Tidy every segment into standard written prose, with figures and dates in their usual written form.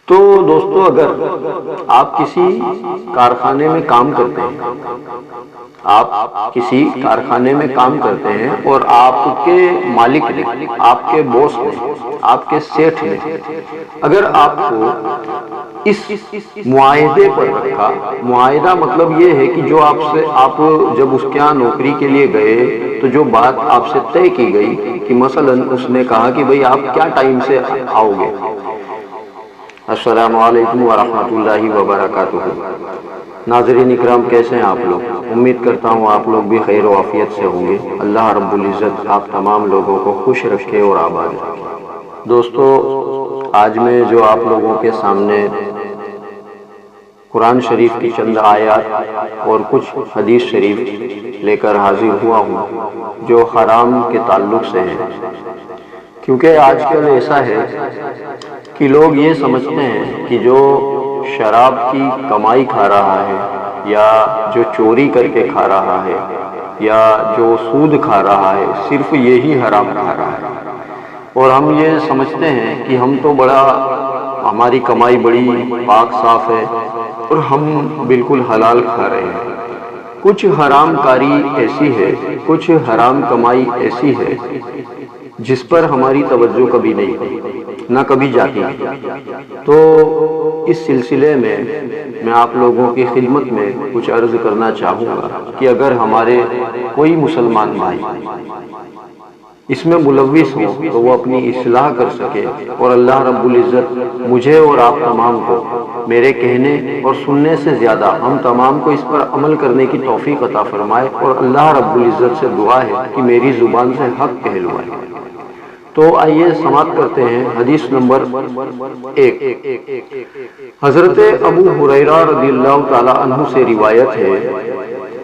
تو دوستو، اگر آپ کسی کارخانے میں کام کرتے ہیں، اور آپ کے مالک نے، آپ کے باس نے، آپ کے سیٹھ نے اگر آپ کو اس معاہدے پر رکھا، معاہدہ مطلب یہ ہے کہ جو آپ جب اس کے یہاں نوکری کے لیے گئے تو جو بات آپ سے طے کی گئی کہ مثلا اس نے کہا کہ بھئی آپ کیا ٹائم سے آؤ گے۔ السلام علیکم ورحمۃ اللہ وبرکاتہ۔ ناظرین اکرام، کیسے ہیں آپ لوگ؟ امید کرتا ہوں آپ لوگ بھی خیر و عافیت سے ہوں گے۔ اللہ رب العزت آپ تمام لوگوں کو خوش رکھے اور آباد رکھے۔ دوستو، آج میں جو آپ لوگوں کے سامنے قرآن شریف کی چند آیات اور کچھ حدیث شریف لے کر حاضر ہوا ہوں جو حرام کے تعلق سے ہیں، کیونکہ آج کل ایسا ہے کہ لوگ یہ سمجھتے ہیں کہ جو شراب کی کمائی کھا رہا ہے، یا جو چوری کر کے کھا رہا ہے، یا جو سود کھا رہا ہے، صرف یہی حرام کھا رہا ہے، اور ہم یہ سمجھتے ہیں کہ ہماری کمائی بڑی پاک صاف ہے اور ہم بالکل حلال کھا رہے ہیں۔ کچھ حرام کاری ایسی ہے، کچھ حرام کمائی ایسی ہے جس پر ہماری توجہ کبھی نہیں، نہ کبھی جاتی۔ تو اس سلسلے میں آپ لوگوں کی خدمت میں کچھ عرض کرنا چاہوں گا کہ اگر ہمارے کوئی مسلمان بھائی اس میں ملوث ہو تو وہ اپنی اصلاح کر سکے، اور اللہ رب العزت مجھے اور آپ تمام کو میرے کہنے اور سننے سے زیادہ ہم تمام کو اس پر عمل کرنے کی توفیق عطا فرمائے، اور اللہ رب العزت سے دعا ہے کہ میری زبان سے حق کہلوائے۔ تو آئیے سماعت کرتے ہیں حدیث نمبر 1۔ حضرت ابو ہریرہ رضی اللہ تعالی عنہ سے روایت ہے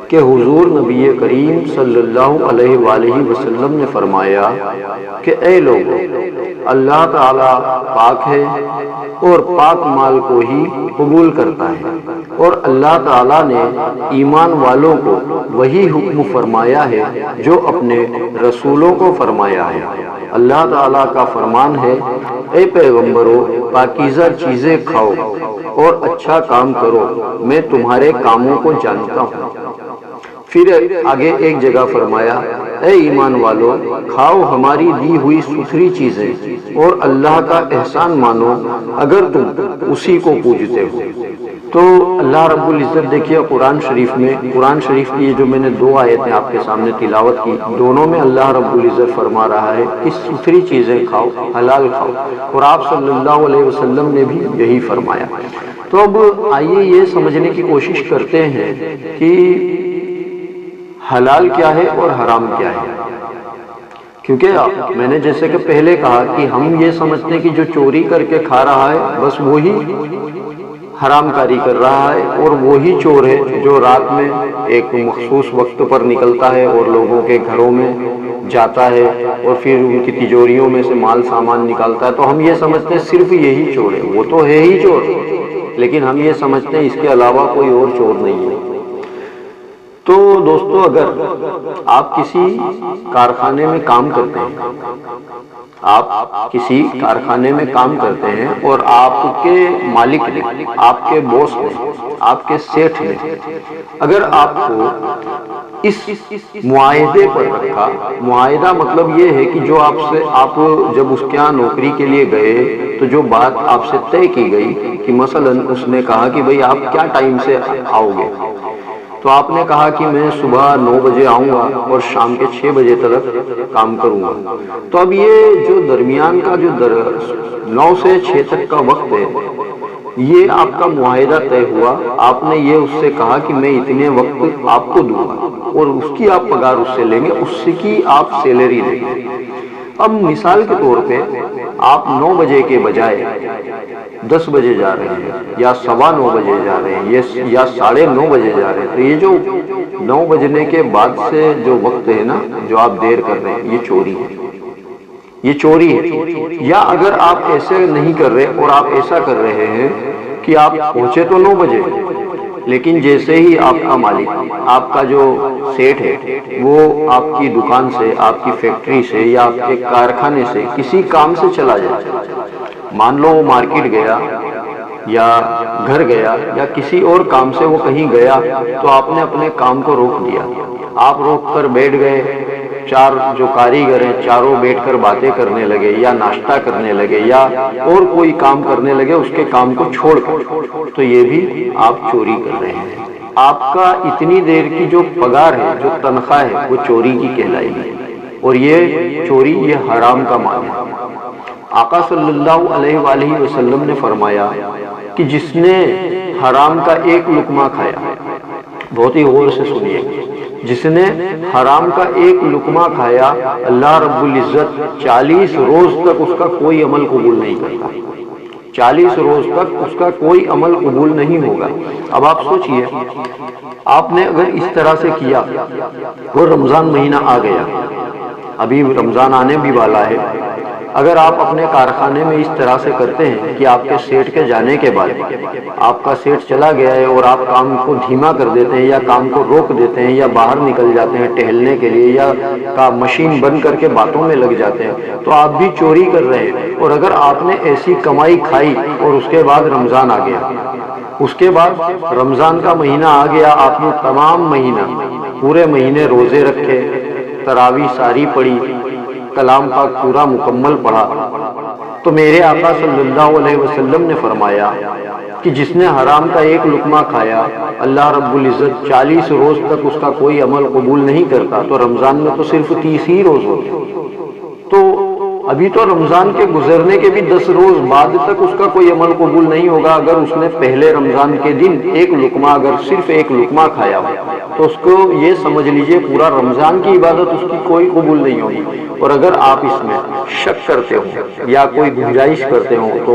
کہ حضور نبی کریم صلی اللہ علیہ وآلہ وسلم نے فرمایا کہ اے لوگو، اللہ تعالی پاک ہے اور پاک مال کو ہی قبول کرتا ہے، اور اللہ تعالی نے ایمان والوں کو وہی حکم فرمایا ہے جو اپنے رسولوں کو فرمایا ہے۔ اللہ تعالیٰ کا فرمان ہے، اے پیغمبرو، پاکیزہ چیزیں کھاؤ اور اچھا کام کرو، میں تمہارے کاموں کو جانتا ہوں۔ پھر آگے ایک جگہ فرمایا، اے ایمان والو، کھاؤ ہماری دی ہوئی ستھری چیزیں اور اللہ کا احسان مانو اگر تم اسی کو پوجتے ہو۔ تو اللہ رب العزت دیکھیے قرآن شریف کی یہ جو میں نے 2 آیتیں آپ کے سامنے تلاوت کی، دونوں میں اللہ رب العزت فرما رہا ہے کہ ستھری چیزیں کھاؤ، حلال کھاؤ، اور آپ صلی اللہ علیہ وسلم نے بھی یہی فرمایا۔ تو اب آئیے یہ سمجھنے کی کوشش کرتے ہیں کہ حلال کیا ہے اور حرام کیا ہے، کیونکہ میں نے جیسے کہ پہلے کہا کہ ہم یہ سمجھتے ہیں کہ جو چوری کر کے کھا رہا ہے بس وہی حرام کاری کر رہا ہے، اور وہی چور ہے جو رات میں ایک مخصوص وقت پر نکلتا ہے اور لوگوں کے گھروں میں جاتا ہے اور پھر ان کی تجوریوں میں سے مال سامان نکالتا ہے۔ تو ہم یہ سمجھتے ہیں صرف یہی چور ہے، وہ تو ہے ہی چور، لیکن ہم یہ سمجھتے ہیں اس کے علاوہ کوئی اور چور نہیں ہے۔ تو دوستو، اگر آپ کسی کارخانے میں کام کرتے ہیں، اور آپ کے مالک نے، آپ کے باس نے، آپ کے سیٹھ نے اگر آپ کو اس معاہدے پر رکھا، معاہدہ مطلب یہ ہے کہ جو آپ جب اس کے یہاں نوکری کے لیے گئے تو جو بات آپ سے طے کی گئی کہ مثلا اس نے کہا کہ بھئی آپ کیا ٹائم سے آؤ گے، تو آپ نے کہا کہ میں صبح 9 بجے آؤں گا اور شام کے 6 بجے تک کام کروں گا۔ تو اب یہ جو درمیان کا جو 9 سے 6 تک کا وقت ہے، یہ آپ کا معاہدہ طے ہوا، آپ نے یہ اس سے کہا کہ میں اتنے وقت آپ کو دوں گا اور اس کی آپ پگار اس سے لیں گے، اس کی آپ سیلری لیں گے۔ اب مثال کے طور پہ آپ 9 بجے کے بجائے 10 بجے جا رہے ہیں، یا 9:15 بجے جا رہے ہیں، یا 9:30 بجے جا رہے ہیں، تو یہ جو 9 بجنے کے بعد سے جو وقت ہے نا، جو آپ دیر کر رہے ہیں، یہ چوری ہے، یہ چوری ہے۔ یا اگر آپ ایسے نہیں کر رہے اور آپ ایسا کر رہے ہیں کہ آپ پہنچے تو 9 بجے، لیکن جیسے ہی آپ کا مالک، آپ کا جو سیٹ ہے، وہ آپ کی دکان سے، آپ کی فیکٹری سے، یا آپ کے کارخانے سے کسی کام سے چلا جائے، مان لو وہ مارکیٹ گیا یا گھر گیا یا کسی اور کام سے وہ کہیں گیا تو آپ نے اپنے کام کو روک دیا، آپ روک کر بیٹھ گئے، چار جو کاریگر ہیں چاروں بیٹھ کر باتیں کرنے لگے یا ناشتہ کرنے لگے یا اور کوئی کام کرنے لگے اس کے کام کو چھوڑ کر، تو یہ بھی آپ چوری کر رہے ہیں۔ آپ کا اتنی دیر کی جو پگار ہے، جو تنخواہ ہے، وہ چوری کی کہلائے گی، اور یہ چوری یہ حرام کا مال ہے۔ آقا صلی اللہ علیہ وآلہ وسلم نے فرمایا کہ جس نے حرام کا ایک لقمہ کھایا، بہت ہی غور سے سنیے، جس نے حرام کا ایک لقمہ کھایا، اللہ رب العزت 40 روز تک اس کا کوئی عمل قبول نہیں کرتا، 40 روز تک اس کا کوئی عمل قبول نہیں ہوگا۔ اب آپ سوچئے، آپ نے اگر اس طرح سے کیا، وہ رمضان مہینہ آ گیا، ابھی رمضان آنے بھی والا ہے، اگر آپ اپنے کارخانے میں اس طرح سے کرتے ہیں کہ آپ کے سیٹ کے جانے کے بعد آپ کا سیٹ چلا گیا ہے اور آپ کام کو دھیما کر دیتے ہیں یا کام کو روک دیتے ہیں یا باہر نکل جاتے ہیں ٹہلنے کے لیے یا مشین بند کر کے باتوں میں لگ جاتے ہیں، تو آپ بھی چوری کر رہے ہیں۔ اور اگر آپ نے ایسی کمائی کھائی اور اس کے بعد رمضان آ گیا، اس کے بعد رمضان کا مہینہ آ گیا، آپ نے تمام مہینہ پورے مہینے روزے رکھے، تراویح ساری پڑھی، کلام پاک پورا مکمل پڑھا، تو میرے آقا صلی اللہ علیہ وسلم نے فرمایا کہ جس نے حرام کا ایک لقمہ کھایا، اللہ رب العزت 40 روز تک اس کا کوئی عمل قبول نہیں کرتا، تو رمضان میں تو صرف 30 ہی روز ہوتے، تو ابھی تو رمضان کے گزرنے کے بھی 10 روز بعد تک اس کا کوئی عمل قبول نہیں ہوگا۔ اگر اس نے پہلے رمضان کے دن ایک لقمہ، اگر صرف ایک لقمہ کھایا ہو، تو اس کو یہ سمجھ لیجئے پورا رمضان کی عبادت اس کی کوئی قبول نہیں ہوگی۔ اور اگر آپ اس میں شک کرتے ہو یا کوئی گنجائش کرتے ہو تو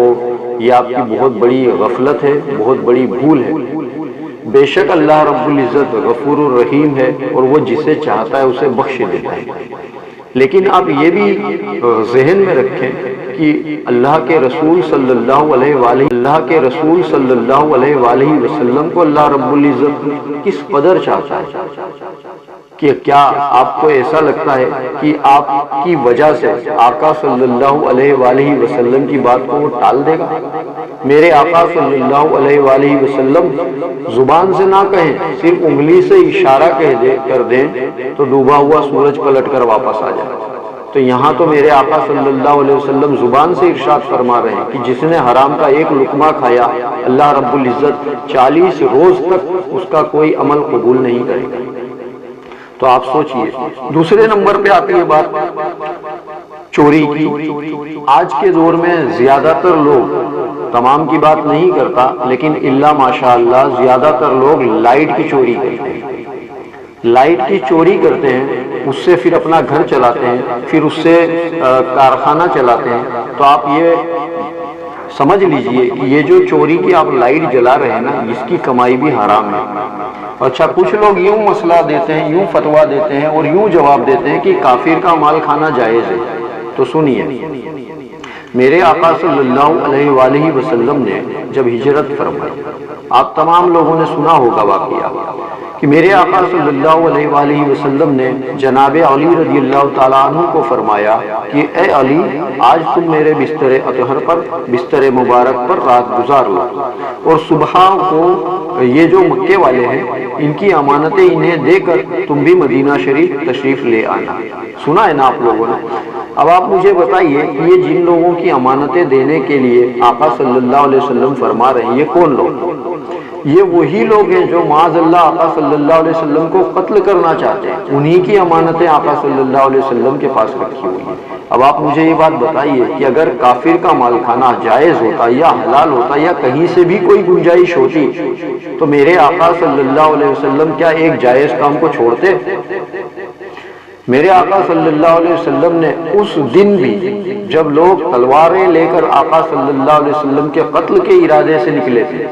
یہ آپ کی بہت بڑی غفلت ہے، بہت بڑی بھول ہے۔ بے شک اللہ رب العزت غفور الرحیم ہے اور وہ جسے چاہتا ہے اسے بخش دیتا ہے، لیکن آپ یہ بھی ذہن میں رکھیں کہ اللہ کے رسول صلی اللہ علیہ وآلہ وسلم کو اللہ رب العزت کس قدر چاہتا ہے، کہ کیا آپ کو ایسا لگتا ہے کہ آپ کی وجہ سے آقا صلی اللہ علیہ وآلہ وسلم کی بات کو وہ ٹال دے گا؟ میرے آقا صلی اللہ علیہ وآلہ وسلم زبان سے نہ کہیں، صرف انگلی سے اشارہ کر دیں تو ڈوبا ہوا سورج پلٹ کر واپس آ جائے۔ تو یہاں تو میرے آقا صلی اللہ علیہ وسلم زبان سے ارشاد فرما رہے ہیں کہ جس نے حرام کا ایک لقمہ کھایا، اللہ رب العزت 40 روز تک اس کا کوئی عمل قبول نہیں کرے گا۔ تو آپ سوچئے، دوسرے نمبر پہ آتی ہے بات چوری کی۔ آج کے دور میں زیادہ تر لوگ، تمام کی بات نہیں کرتا لیکن الا ماشاءاللہ زیادہ تر لوگ لائٹ کی چوری کرتے ہیں، لائٹ کی چوری کرتے ہیں، اس سے پھر اپنا گھر چلاتے ہیں، پھر اس سے کارخانہ چلاتے ہیں۔ تو آپ یہ سمجھ لیجئے کہ یہ جو چوری کی آپ لائٹ جلا رہے ہیں نا، اس کی کمائی بھی حرام ہے۔ اچھا، کچھ لوگ یوں مسئلہ دیتے ہیں، یوں فتویٰ دیتے ہیں اور یوں جواب دیتے ہیں کہ کافر کا مال کھانا جائز ہے۔ تو سنیے، میرے آقا صلی اللہ علیہ وآلہ وسلم نے جب ہجرت فرمائی، آپ تمام لوگوں نے سنا ہوگا واقعہ کہ میرے آقا صلی اللہ علیہ وآلہ وسلم نے جناب علی رضی اللہ تعالیٰ عنہ کو فرمایا کہ اے علی، آج تم میرے بستر اطہر پر، بستر مبارک پر رات گزار لو، اور صبح کو یہ جو مکے والے ہیں ان کی امانتیں انہیں دے کر تم بھی مدینہ شریف تشریف لے آنا۔ سنا ہے نا آپ لوگوں نے؟ اب آپ مجھے بتائیے کہ یہ جن لوگوں کی امانتیں دینے کے لیے آقا صلی اللہ علیہ وسلم فرما رہے ہیں، یہ کون لوگ؟ یہ وہی لوگ ہیں جو معاذ اللہ آقا صلی اللہ علیہ وسلم کو قتل کرنا چاہتے ہیں، انہی کی امانتیں آقا صلی اللہ علیہ وسلم کے پاس رکھی ہوئی ہیں۔ اب آپ مجھے یہ بات بتائیے کہ اگر کافر کا مال کھانا جائز ہوتا یا حلال ہوتا یا کہیں سے بھی کوئی گنجائش ہوتی تو میرے آقا صلی اللہ علیہ وسلم کیا ایک جائز کام کو چھوڑتے؟ میرے آقا صلی اللہ علیہ وسلم نے اس دن بھی جب لوگ تلواریں لے کر آقا صلی اللہ علیہ وسلم کے قتل کے ارادے سے نکلے تھے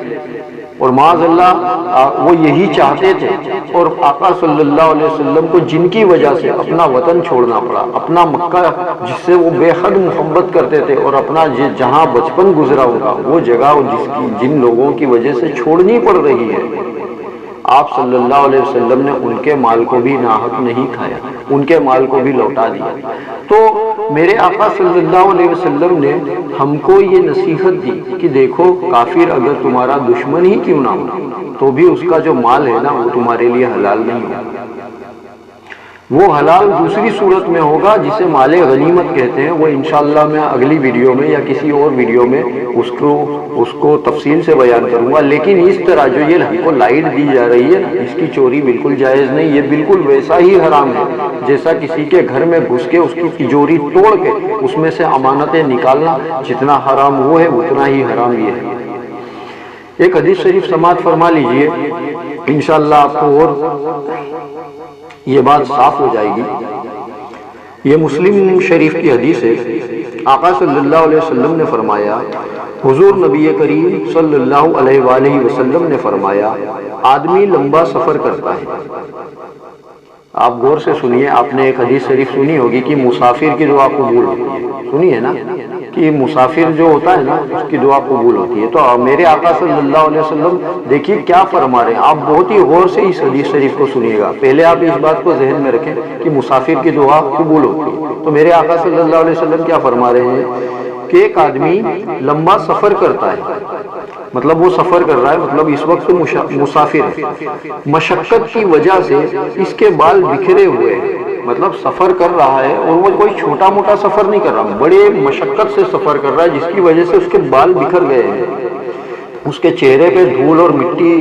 اور معاذ اللہ وہ یہی چاہتے تھے، اور آقا صلی اللہ علیہ وسلم کو جن کی وجہ سے اپنا وطن چھوڑنا پڑا، اپنا مکہ جس سے وہ بے حد محبت کرتے تھے اور اپنا جہاں بچپن گزرا ہوگا وہ جگہ جن لوگوں کی وجہ سے چھوڑنی پڑ رہی ہے، آپ صلی اللہ علیہ وسلم نے ان کے مال کو بھی ناحق نہیں کھایا، ان کے مال کو بھی لوٹا دیا۔ تو میرے آقا صلی اللہ علیہ وسلم نے ہم کو یہ نصیحت دی کہ دیکھو کافر اگر تمہارا دشمن ہی کیوں نہ ہو تو بھی اس کا جو مال ہے نا وہ تمہارے لیے حلال نہیں ہوگا۔ وہ حلال دوسری صورت میں ہوگا جسے مال غنیمت کہتے ہیں، وہ انشاءاللہ میں اگلی ویڈیو میں یا کسی اور ویڈیو میں اس کو تفصیل سے بیان کروں گا۔ لیکن اس طرح جو یہ ہم کو لائٹ دی جا رہی ہے نا، اس کی چوری بالکل جائز نہیں، یہ بالکل ویسا ہی حرام ہے جیسا کسی کے گھر میں گھس کے اس کی تجوری توڑ کے اس میں سے امانتیں نکالنا جتنا حرام وہ ہے اتنا ہی حرام یہ ہے۔ ایک حدیث شریف سماعت فرما لیجئے، انشاءاللہ آپ کو اور یہ بات صاف ہو جائے گی۔ یہ مسلم شریف کی حدیث ہے۔ آقا صلی اللہ علیہ وسلم نے فرمایا، حضور نبی کریم صلی اللہ علیہ وآلہ وسلم نے فرمایا، آدمی لمبا سفر کرتا ہے۔ آپ غور سے سنیے، آپ نے ایک حدیث شریف سنی ہوگی کہ مسافر کی دعا قبول ہوتی ہے، سنی ہے نا کہ مسافر جو ہوتا ہے نا اس کی دعا قبول ہوتی ہے۔ تو میرے آقا صلی اللہ علیہ وسلم دیکھیے کیا فرما رہے ہیں، آپ بہت ہی غور سے اس حدیث شریف کو سنیے گا۔ پہلے آپ اس بات کو ذہن میں رکھیں کہ مسافر کی دعا قبول ہوتی ہے۔ تو میرے آقا صلی اللہ علیہ وسلم کیا فرما رہے ہیں کہ ایک آدمی لمبا سفر کرتا ہے، مطلب وہ سفر کر رہا ہے، مطلب اس وقت مسافر ہے، مشقت کی وجہ سے اس کے بال بکھرے ہوئے ہیں، مطلب سفر کر رہا ہے اور وہ کوئی چھوٹا موٹا سفر نہیں کر رہا، بڑے مشقت سے سفر کر رہا ہے جس کی وجہ سے اس کے بال بکھر گئے ہیں، اس کے چہرے پہ دھول اور مٹی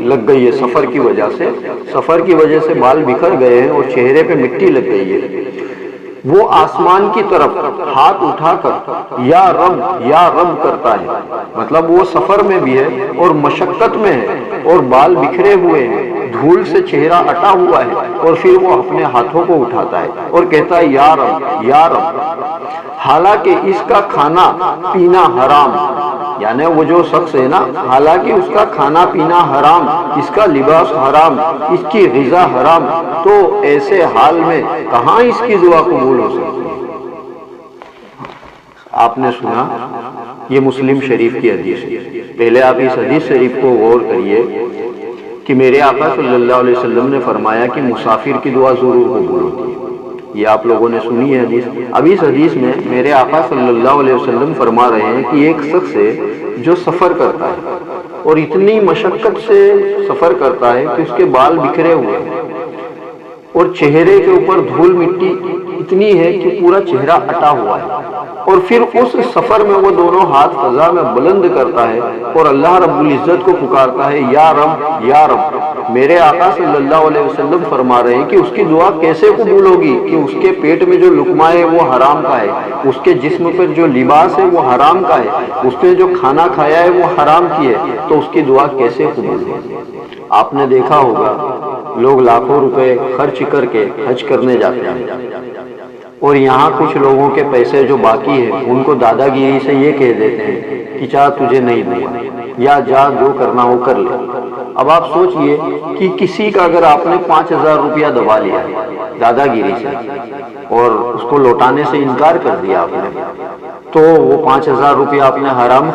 لگ گئی ہے، سفر کی وجہ سے بال بکھر گئے ہیں اور چہرے پہ مٹی لگ گئی ہے۔ وہ آسمان کی طرف ہاتھ اٹھا کر یا رب کرتا ہے، مطلب وہ سفر میں بھی ہے اور مشقت میں ہے اور بال بکھرے ہوئے ہیں، دھول سے چہرہ اٹا ہوا ہے، اور پھر وہ اپنے ہاتھوں کو اٹھاتا ہے اور کہتا ہے یا رب، حالانکہ اس کا کھانا پینا حرام، یعنی وہ جو شخص ہے نا، حالانکہ اس کا کھانا پینا حرام، اس کا لباس حرام، اس کی غذا حرام، تو ایسے حال میں کہاں اس کی دعا قبول ہو سکتی ہے؟ آپ نے سنا، یہ مسلم شریف کی حدیث ہے۔ پہلے آپ اس حدیث شریف کو غور کریے کہ میرے آقا صلی اللہ علیہ وسلم نے فرمایا کہ مسافر کی دعا ضرور قبول ہوتی ہے۔ یہ آپ لوگوں نے سنی ہے حدیث۔ اب اس حدیث میں میرے آقا صلی اللہ علیہ وسلم فرما رہے ہیں کہ ایک شخص ہے جو سفر کرتا ہے اور اتنی مشقت سے سفر کرتا ہے کہ اس کے بال بکھرے ہوئے ہیں اور چہرے کے اوپر دھول مٹی اتنی ہے کہ پورا چہرہ اٹا ہوا ہے، اور پھر اس سفر میں وہ دونوں ہاتھ فضا میں بلند کرتا ہے اور اللہ رب العزت کو پکارتا ہے، یا رب۔ میرے آقا صلی اللہ علیہ وسلم فرما رہے ہیں کہ اس کی دعا کیسے قبول ہوگی کہ اس کے پیٹ میں جو لقمہ ہے وہ حرام کا ہے، اس کے جسم پر جو لباس ہے وہ حرام کا ہے، اس نے جو کھانا کھایا ہے وہ حرام کی ہے، تو اس کی دعا کیسے قبول ہوگی؟ آپ نے دیکھا ہوگا لوگ لاکھوں روپے خرچ کر کے حج کرنے جاتے ہیں اور یہاں کچھ لوگوں کے پیسے جو باقی ہیں ان کو دادا گیری سے یہ کہہ دیتے ہیں کہ چاہ تجھے نہیں دوں گا، یا جا جو کرنا ہو کر لے۔ اب آپ سوچئے کہ کسی کا اگر آپ نے 5000 روپیہ دبا لیا دادا گیری سے اور اس کو لوٹانے سے انکار کر دیا آپ نے، تو وہ 5000 روپیہ آپ نے حرام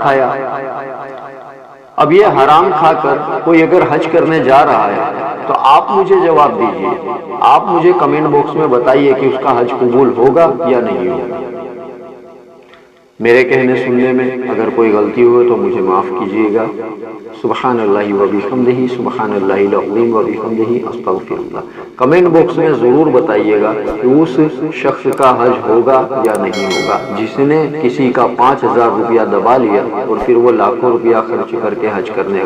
کھایا۔ اب یہ حرام کھا کر کوئی اگر حج کرنے جا رہا ہے تو آپ مجھے جواب دیجئے، آپ مجھے کمنٹ باکس میں بتائیے کہ اس کا حج قبول ہوگا یا نہیں ہوگا۔ میرے کہنے سننے میں اگر کوئی غلطی ہوئے تو مجھے معاف کیجیے گا۔ سبحان اللہ و بحمدہ، سبحان اللہ العظیم و بحمدہ، استغفر اللہ۔ کمنٹ باکس میں ضرور بتائیے گا کہ اس شخص کا حج ہوگا یا نہیں ہوگا جس نے کسی کا 5000 روپیہ دبا لیا اور پھر وہ لاکھوں روپیہ خرچ کر کے حج کرنے